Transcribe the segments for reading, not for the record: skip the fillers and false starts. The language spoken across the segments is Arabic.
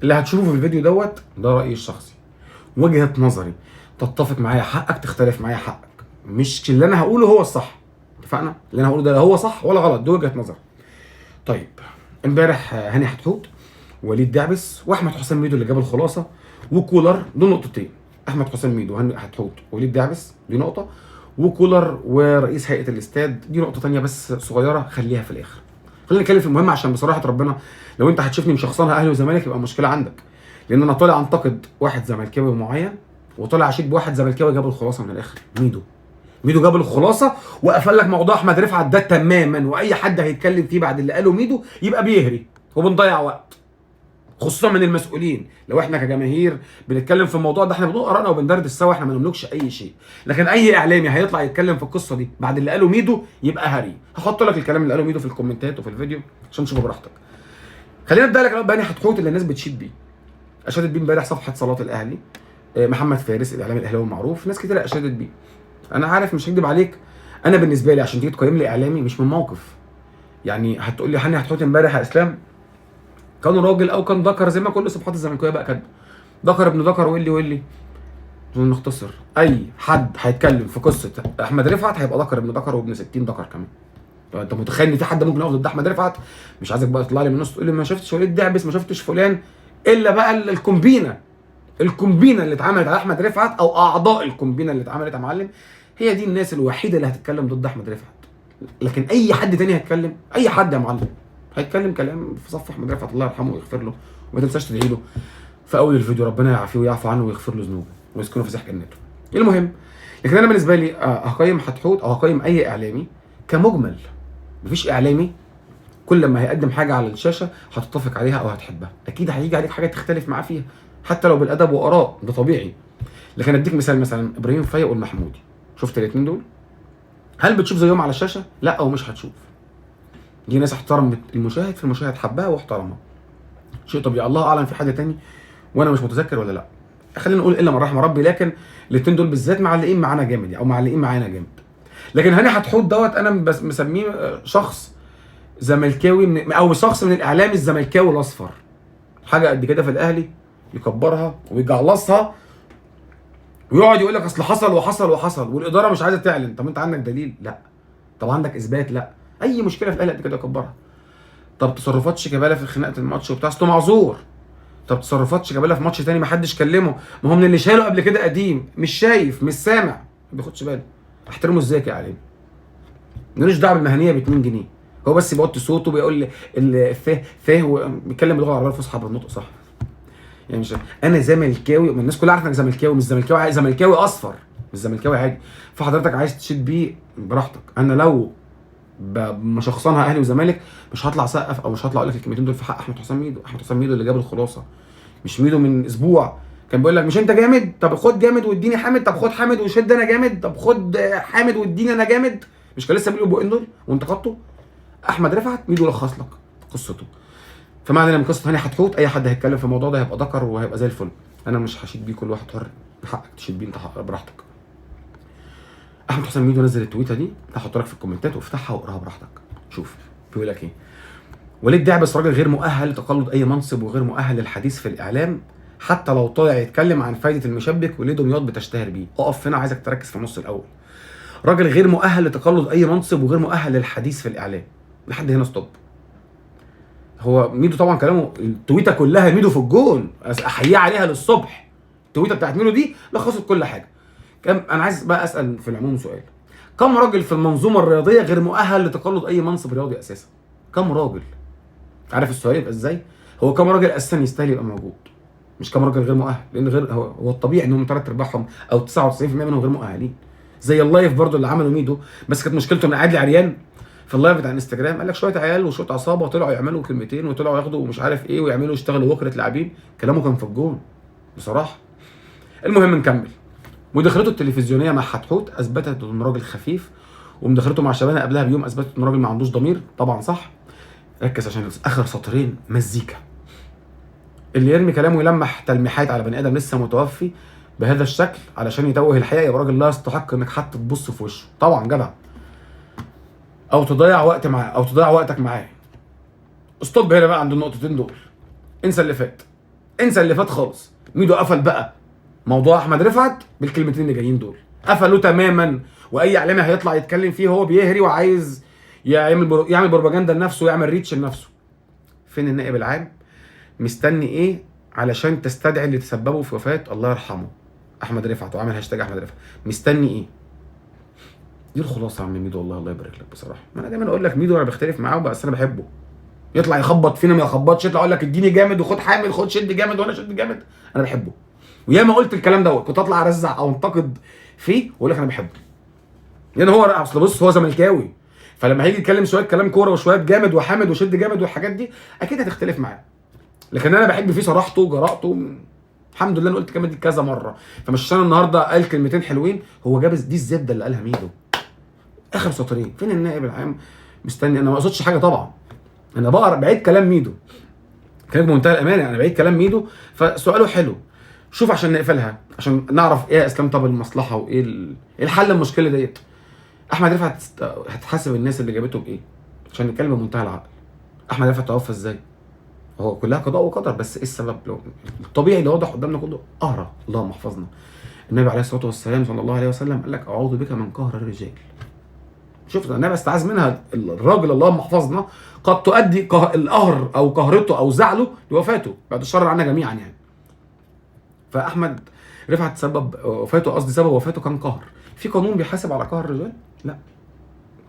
اللي هتشوفه في الفيديو دوت ده رايي الشخصي، وجهه نظري، تتفق معايا حقك، تختلف معايا حقك، مش اللي انا هقوله هو الصح. اتفقنا؟ اللي انا هقوله ده لا هو صح ولا غلط، دي وجهه نظر. طيب امبارح هاني حتحوت، وليد دعبس، واحمد حسام ميدو اللي جاب الخلاصه، وكولر، دول نقطتين. احمد حسام ميدو وهاني حتحوت ووليد دعبس دي نقطه، وكولر ورئيس هيئه الاستاد دي نقطه ثانيه بس صغيره، خليها في الاخر. خلينا نتكلم في المهم، عشان بصراحه ربنا لو انت هتشوفني مشخصنها اهلي وزمالك يبقى مشكله عندك، لان انا طالع انتقد واحد زملكاوي معين، وطالع اشيد بواحد زملكاوي جاب الخلاصه من الاخر. ميدو جاب الخلاصه وقفل لك موضوع احمد رفعت ده تماما، واي حد هيتكلم فيه بعد اللي قاله ميدو يبقى بيهري وبنضيع وقت، خصوصا من المسؤولين. لو احنا كجماهير بنتكلم في الموضوع ده احنا بنقول ارائنا وبندردش سوا، احنا ما نملكش اي شيء، لكن اي اعلامي هيطلع يتكلم في القصه دي بعد اللي قاله ميدو يبقى هري. هحط لك الكلام اللي قاله ميدو في الكومنتات وفي الفيديو عشان تشوفه براحتك. خلينا نبدا لك بهاني حتحوت اللي الناس بتشيد بيه. اشادت بيه امبارح صفحه صلاه الاهلي، محمد فارس الاعلامي الاهلاوي المعروف، ناس كتير اشادت بيه. انا عارف مش هكدب عليك، انا بالنسبه لي عشان تيجي تقيم لي اعلامي مش من موقف، يعني هتقول لي هاني حتحوت امبارح يا اسلام كان راجل او كان ذكر زي ما كل صفحات الزملكاويه بقى كاتبه، ذكر ابن ذكر واللي نختصر، اي حد هيتكلم في قصه احمد رفعت هيبقى ذكر ابن ذكر وابن 60 ذكر كمان. طب انت متخيل ان في حد ممكن يقف ضد احمد رفعت؟ مش عايزك بقى تطلع لي من النص تقول لي ما شفتش وليد دعبس، ما شفتش فلان، الا بقى الكومبينه اللي اتعملت على احمد رفعت، او اعضاء الكومبينه اللي اتعملت يا معلم، هي دي الناس الوحيده اللي هتتكلم ضد احمد رفعت. لكن اي حد تاني هيتكلم، اي حد يا معلم هيتكلم كلام في صف احمد رفعت الله يرحمه ويغفر له، وما تنساش تدعي له في اول الفيديو ربنا يعافيه ويعفو عنه ويغفر له ذنوبه ويسكنه في سيح جنته. المهم، لكن انا بالنسبه لي هقيم حتحوت او هقيم اي اعلامي كمجمل. مفيش اعلامي كل ما هيقدم حاجه على الشاشه هتتفق عليها او هتحبها، اكيد هيجي عليك حاجه تختلف معاه فيها حتى لو بالادب واراء، ده طبيعي. لكن اديك مثال، مثلا ابراهيم فايق والمحمودي، شفت الاثنين دول؟ هل بتشوف زيهم على الشاشه؟ لا، او مش هتشوف. دي ناس احترمت المشاهد، في المشاهد حبها واحترمها، شيء طبيعي. الله اعلم في حاجه تاني وانا مش متذكر ولا لا، خلينا نقول الا من رحم ربي، لكن الاثنين دول بالذات معلقين معانا جامد او معلقين معانا جامد. لكن هاني حتحوت دوت انا مسميه شخص زملكاوي او شخص من الاعلام الزملكاوي الاصفر، حاجه قد كده في الاهلي يكبرها ويجعلصها ويقعد يقول لك اصل حصل وحصل وحصل والاداره مش عايزه تعلن. طب انت عندك دليل؟ لا. طب عندك اثبات؟ لا. اي مشكله في الاهلي قد كده يكبرها. طب تصرفات شيكابالا في خناقه الماتش وبتاع اصله معذور. طب تصرفات شيكابالا في ماتش تاني ما حدش كلمه، ما هو من اللي شاله قبل كده قديم، مش شايف مش سامع ما بياخدش باله. احترمه ازاي يا علي؟ ملوش دعوه بالمهنيه ب 2 جنيه، هو بس بيوطي صوته بيقول فاه وبيتكلم باللغه العربيه الفصحى بالنطق صح. يعني مش انا زملكاوي، الناس كلها عارفه انك زملكاوي، مش زملكاوي زملكاوي اصفر، مش زملكاوي عادي. فحضرتك عايز تشيد بيه براحتك، انا لو مشخصنها اهلي وزمالك مش هطلع سقف او مش هطلع اقول لك الكلمتين دول في حق احمد حسام ميدو. احمد حسام ميدو اللي جاب الخلاصه، مش ميدو من اسبوع كان بيقول لك مش انت جامد؟ طب خد جامد واديني حامد، طب خد حامد وشد انا جامد، طب خد حامد واديني انا جامد. مش كان لسه بيقولوا البقين دول وانتقدته؟ احمد رفعت ميدو لخص لك قصته. فما علينا من قصه هاني حتحوت، اي حد هيتكلم في الموضوع ده هيبقى ذكر وهيبقى زي الفل، انا مش هشيد بيه، كل واحد حر، حقك تشيد بيه انت براحتك. احمد حسام ميدو نزل التويته دي، هحط لك في الكومنتات وافتحها واقراها براحتك. شوف بيقول لك ايه: وليد دعبس راجل غير مؤهل لتقلد اي منصب وغير مؤهل للحديث في الاعلام، حتى لو طلع يتكلم عن فايده المشبك وليه دمياط بتشتهر بيه. اقف هنا، عايزك تركز في النص الاول. راجل غير مؤهل لتقلد اي منصب وغير مؤهل للحديث في الاعلام. لحد هنا ستوب. هو ميدو طبعا كلامه التويته كلها ميدو في الجون، احييه عليها للصبح. التويته بتاعت ميدو دي لخصت كل حاجه. انا عايز بقى اسال في العموم سؤال: كم راجل في المنظومه الرياضيه غير مؤهل لتقلد اي منصب رياضي اساسا؟ كم راجل؟ عارف السؤال يبقى ازاي؟ هو كم راجل اساسا يستاهل يبقى موجود، مش كم راجل غير مؤهل، لان غير هو الطبيعي انهم 3/4 او 99% منهم غير مؤهلين. زي اللايف برضو اللي عمله ميدو، بس كانت مشكلته ان قاعد لي عريان في اللايف بتاع انستجرام، قال لك شويه عيال وشويه عصابه طلعوا يعملوا كلمتين وطلعوا ياخدوا مش عارف ايه ويعملوا يشتغلوا وكره لاعبين. كلامه كان في الجون بصراحه. المهم نكمل. مداخلته التلفزيونيه مع حتحوت اثبتت انه راجل خفيف، ومداخلته مع شبانه قبلها بيوم اثبتت انه راجل ما عندوش ضمير. طبعا صح. ركز عشان اخر سطرين مزيكا. اللي يرمي كلامه ويلمح تلميحات على بني ادم لسه متوفي بهذا الشكل علشان يتوه الحقيقه يبقى راجل لا يستحق انك حتى تبص في وشه. طبعا جدع. او تضيع وقت معاه او تضيع وقتك معاه. استوب هنا بقى عند النقطتين دول، انسى اللي فات. انسى اللي فات خالص. ميدو قفل بقى موضوع احمد رفعت بالكلمتين اللي جايين دول، قفلوا تماما. واي اعلامي هيطلع يتكلم فيه هو بيهري وعايز يعمل بروباجندا لنفسه ويعمل ريتش لنفسه. فين النائب العام؟ مستني ايه علشان تستدعي اللي تسببوا في وفاه الله يرحمه احمد رفعت وعامل هاشتاج احمد رفعت؟ مستني ايه؟ دي الخلاصه يا عم ميدو. والله الله يبارك لك بصراحه. ما انا دايما اقول لك ميدو انا بختلف معاه بس انا بحبه. يطلع يخبط فينا ما يخبطش، يطلع يقول لك اديني جامد وخد حامل، خد شد جامد وانا شد جامد. انا بحبه وياما قلت الكلام دوت، كنت اطلع ارزع او انتقد فيه واقول لك انا بحبه. لان هو اصل بص هو زملكاوي، فلما هيجي يتكلم شويه كلام كوره وشويه جامد وحامد وشد جامد والحاجات دي اكيد هتختلف معاه. لكن انا بحب فيه صراحته وجرأته. الحمد لله انا قلت الكلمه دي كذا مره، فمش عشان النهارده قال كلمتين حلوين هو جاب دي الزبده اللي قالها ميدو. اخر سطرين. فين النائب العام؟ مستني. انا ما اقصدش حاجه طبعا، انا بقرا بعيد كلام ميدو، كلام بمنتهى الامانه، انا بعيد كلام ميدو. فسؤاله حلو، شوف عشان نقفلها عشان نعرف ايه يا اسلام طب المصلحه وايه ايه الحل المشكله ديت. احمد رفعت هتحاسب الناس اللي جابته بايه؟ عشان نتكلم بمنتهى العقل. احمد رفعت توفى ازاي؟ هو كلها قضاء وقدر، بس ايه السبب؟ لو الطبيعي اللي واضح قدامنا كله قهره، اللهم احفظنا. النبي عليه الصلاه والسلام صلى الله عليه وسلم قال لك اعوذ بك من قهر الرجال. شفت النبي استعاذ منها الراجل اللهم احفظنا، قد تؤدي القهر او قهرته او زعله لوفاته، بعد الشر عنا جميعا يعني. فاحمد رفعت سبب وفاته، قصدي سبب وفاته كان قهر. في قانون بيحاسب على قهر الرجال؟ لا.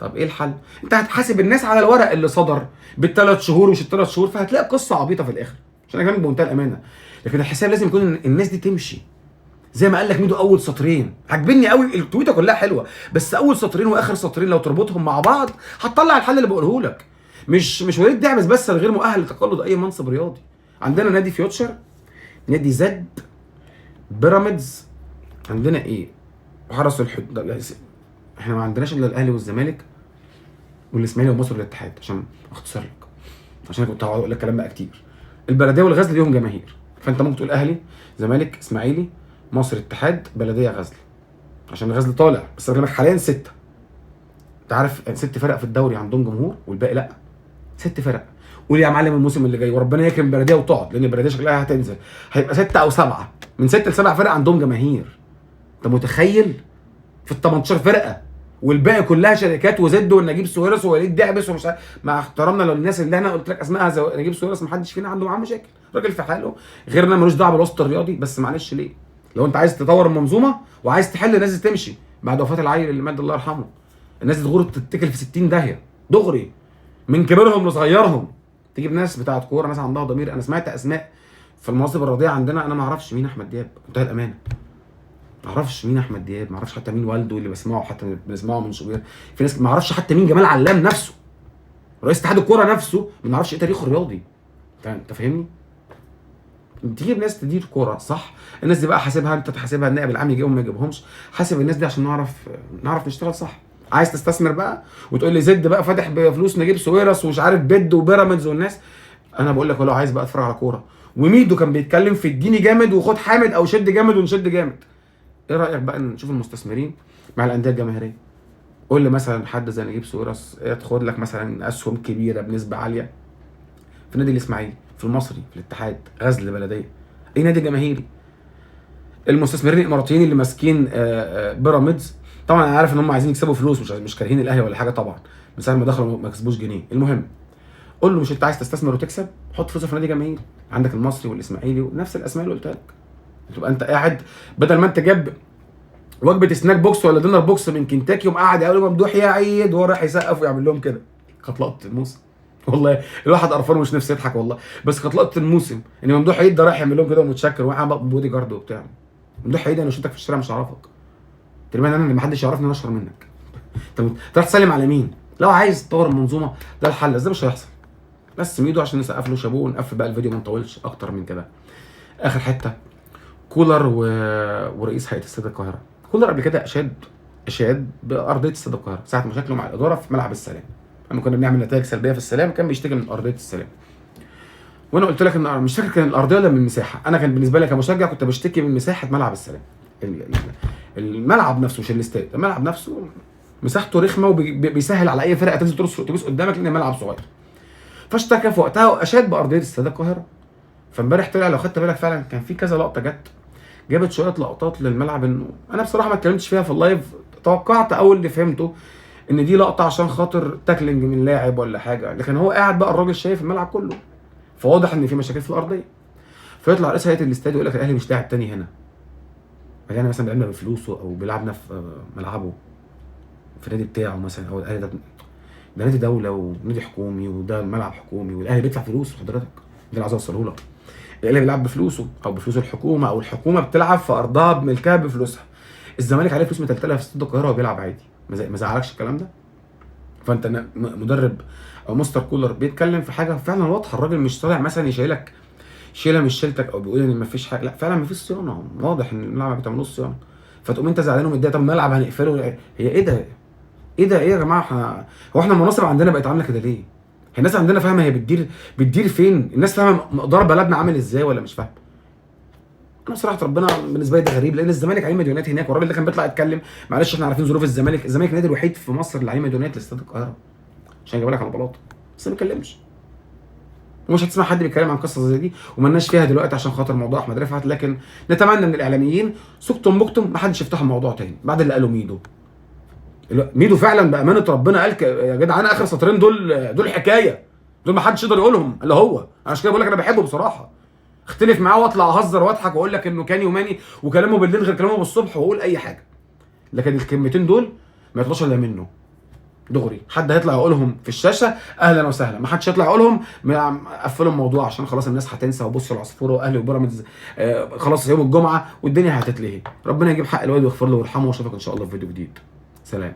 طب ايه الحل؟ انت هتحاسب الناس على الورق اللي صدر بالثلاث شهور مش الثلاث شهور، فهتلاقي قصه عبيطه في الاخر، عشان انا كلامك بمنتهى الامانه. لكن الحساب لازم يكون الناس دي تمشي زي ما قال لك ميدو. اول سطرين عجبني قوي، التويته كلها حلوه، بس اول سطرين واخر سطرين لو تربطهم مع بعض هتطلع الحل اللي بقوله لك. مش وليد دعبس بس الغير مؤهل لتقلد اي منصب رياضي. عندنا نادي فيوتشر، نادي زد، بيراميدز، عندنا ايه؟ حرس الحدود. احنا ما عندناش الا الاهلي والزمالك والاسماعيلي ومصر والاتحاد، عشان اختصر لك، عشان كنت هقعد اقول لك كلام بقى كتير. البلديه والغزل ليهم جماهير، فانت ممكن تقول اهلي، زمالك، اسماعيلي، مصر، اتحاد، بلديه، غزل، عشان الغزل طالع. بس انا حاليا 6. انت عارف 6 فرق في الدوري عندهم جمهور والباقي لا. 6 فرق. قول يا معلم الموسم اللي جاي وربنا يكرم البلديه وتقعد، لان البلديه شكلها هتنزل، هيبقى 6 أو 7. من 6 ل7 فرق عندهم جماهير. انت متخيل؟ في ال 18 فرقه والباقي كلها شركات وزد والنجيب ساويرس ووليد دعبس ومش عارف. مع احترامنا للناس اللي انا قلت لك اسمائها نجيب ساويرس، ما حدش فينا عنده معاه مشاكل، راجل في حاله غيرنا ملوش دعوه بالوسط الرياضي. بس معلش ليه؟ لو انت عايز تطور المنظومه وعايز تحل الناس دي تمشي بعد وفاه العيل اللي مات الله يرحمه، الناس دي تغور تتكل في 60 داهيه دغري، من كبيرهم لصغيرهم. تجيب ناس بتاعت كوره، ناس عندها ضمير. انا سمعت اسماء في المناصب الرياضيه عندنا انا ما اعرفش مين احمد دياب، بمنتهى الامانه ما اعرفش مين احمد دياب، ما اعرفش حتى مين والده اللي بسمعه، حتى بنسمعه من شوبير. في ناس ما اعرفش حتى مين جمال علام نفسه، رئيس اتحاد الكوره نفسه ما نعرفش ايه تاريخه الرياضي. انت فاهمني؟ تجيب ناس تدير كوره صح، الناس دي بقى حاسبها انت، تحاسبها النائب العام يجيبهم ما يجيبهمش. حاسب الناس دي عشان نعرف نشتغل صح. عايز تستثمر بقى وتقول لي زد بقى فاتح بفلوس نجيب ساويرس ومش عارف بيد وبيراميدز والناس، انا بقول لك لو عايز بقى اتفرج على كوره وميدو كان بيتكلم في اديني جامد وخد حامد او شد جامد ونشد جامد، ايه رايك بقى نشوف المستثمرين مع الانديه الجماهيريه؟ قول لي مثلا حد زي نجيب ساويرس ياخد لك مثلا اسهم كبيره بنسبه عاليه في نادي الاسماعيلي، في المصري، في الاتحاد، غزل، بلديه، اي نادي جماهيري. المستثمرين الاماراتيين اللي ماسكين بيراميدز، طبعا انا عارف ان هم عايزين يكسبوا فلوس، مش كارهين الاهلي ولا حاجه طبعا، من ساعه ما دخلوا ما كسبوش جنيه. المهم قول له مش انت عايز تستثمر وتكسب؟ حط فلوسك في نادي جماهيري، عندك المصري والاسماعيلي ونفس الاسماء اللي قلتها لك. تبقى انت قاعد بدل ما انت جاب وجبه سناك بوكس ولا دينر بوكس من كنتاكي وقاعد يقول ممدوح يا عيد وهو رايح يسقف ويعمل لهم كده. كانت لقطه الموسم والله، الواحد قرفان ومش نفسه يضحك والله، بس كانت لقطه الموسم ان ممدوح عيد ده رايح يعمل لهم كده ومتشكر وقاعد بودي جارد وبتاع. ممدوح عيد انا لو شفتك في الشارع مش هعرفك تقريبا، انا اللي محدش يعرفني انا اشهر منك. انت رايح تسلم على مين؟ لو عايز تطور المنظومه ده الحل، ده مش هيحصل. بس ميدو عشان نسقف له شابوه ونقفل بقى الفيديو ما نطولش اكتر من كده. اخر حته، كولر ورئيس هيئه استاد القاهره. كولر قبل كده اشاد بارضيه استاد القاهره ساعه مشاكله مع الاداره في ملعب السلام، لما كنا بنعمل نتائج سلبيه في السلام كان بيشتكي من ارضيه السلام. وانا قلت لك ان مش فاكر كان الارضيه ولا من المساحه، انا كان بالنسبه لي كمشجع كنت بشتكي من مساحه ملعب السلام. الملعب نفسه مش الاستاد، الملعب نفسه مساحته رخمه وبيسهل على اي فرقه تنزل ترص اتوبيس قدامك لان الملعب صغير. فاشتكى في وقتها واشاد بارضيه استاد القاهره. فامبارح طلع لو خدت بالك فعلا كان في كذا لقطه جابت شويه لقطات للملعب، انه انا بصراحه ما اتكلمتش فيها في اللايف، توقعت اول اللي فهمته ان دي لقطه عشان خاطر تاكلينج من لاعب ولا حاجه، لكن هو قاعد بقى الراجل شايف الملعب كله، فواضح ان في مشاكل في الارضيه. فيطلع رئيس هيئه الاستاد يقول لك الاهلي مش لاعب تاني هنا، الاهلي مثلا بيلعبنا بفلوسه او بيلعبنا في ملعبه في النادي بتاعه مثلا، او الاهلي ده نادي دوله ونادي حكومي وده ملعب حكومي والاهلي بيدفع فلوس لحضرتك، ده اللي عايز اوصله لك. الاهلي بيلعب بفلوسه او بفلوس الحكومه، او الحكومه بتلعب في ارضها بملكها بفلوسها. الزمالك عليه فلوس متلتله في استاد القاهره وبيلعب عادي، ما زعلكش الكلام ده؟ فانت مدرب او مستر كولر بيتكلم في حاجه فعلا واضحه، الراجل مش طالع مثلا يشيلك شيله مش شيلتك او بيقول ان مفيش حاجه، لا فعلا مفيش صيانه، واضح ان الملعب ما بتعملوش صيانه. فتقوم انت زعلان ومتضايق، طب الملعب هنقفله، هي ايه ده؟ ايه ده؟ ايه يا جماعه؟ هو احنا المناصب عندنا بقت عامله كده ليه؟ هي الناس عندنا فاهمه هي بتدير فين؟ الناس فاهمه مقدار بلدنا عامل ازاي ولا مش فاهمه؟ انا بصراحه ربنا بالنسبه لي ده غريب، لان الزمالك عليه مديونات هناك، والراجل ده كان بيطلع يتكلم، معلش احنا عارفين ظروف الزمالك النادي الوحيد في مصر اللي عليه مديونات لاستاد القاهره عشان يجيب لك على بلاطه، بس ما بيتكلمش. ومش هتسمع حد بيتكلم عن قصه زي دي، ومالناش فيها دلوقتي عشان خاطر موضوع احمد رفعت، لكن نتمنى من الاعلاميين سكتم بكتم ما حدش يفتح الموضوع تاني بعد اللي قاله ميدو. ميدو فعلا بامانه ربنا قال يا جدعان اخر سطرين دول حكايه، دول ما حدش يقدر يقولهم الا هو. انا عشان كده بقول لك انا بحبه بصراحه، اختلف معاه واطلع اهزر واضحك واقول لك انه كان يوماني وكلامه بالليل غير كلامه بالصبح واقول اي حاجه، لكن الكلمتين دول ما يطلعش الا منه دغري. حد هيطلع يقولهم في الشاشه اهلا وسهلا، ما حدش يطلع يقولهم قفلوا الموضوع عشان خلاص الناس هتنسى وبص العصفوره واهلي وبيراميدز خلاص يوم الجمعه والدنيا هتتلهي. ربنا يجيب حق الواد ويغفر له ويرحمه، واشوفك ان شاء الله في فيديو جديد. سلام.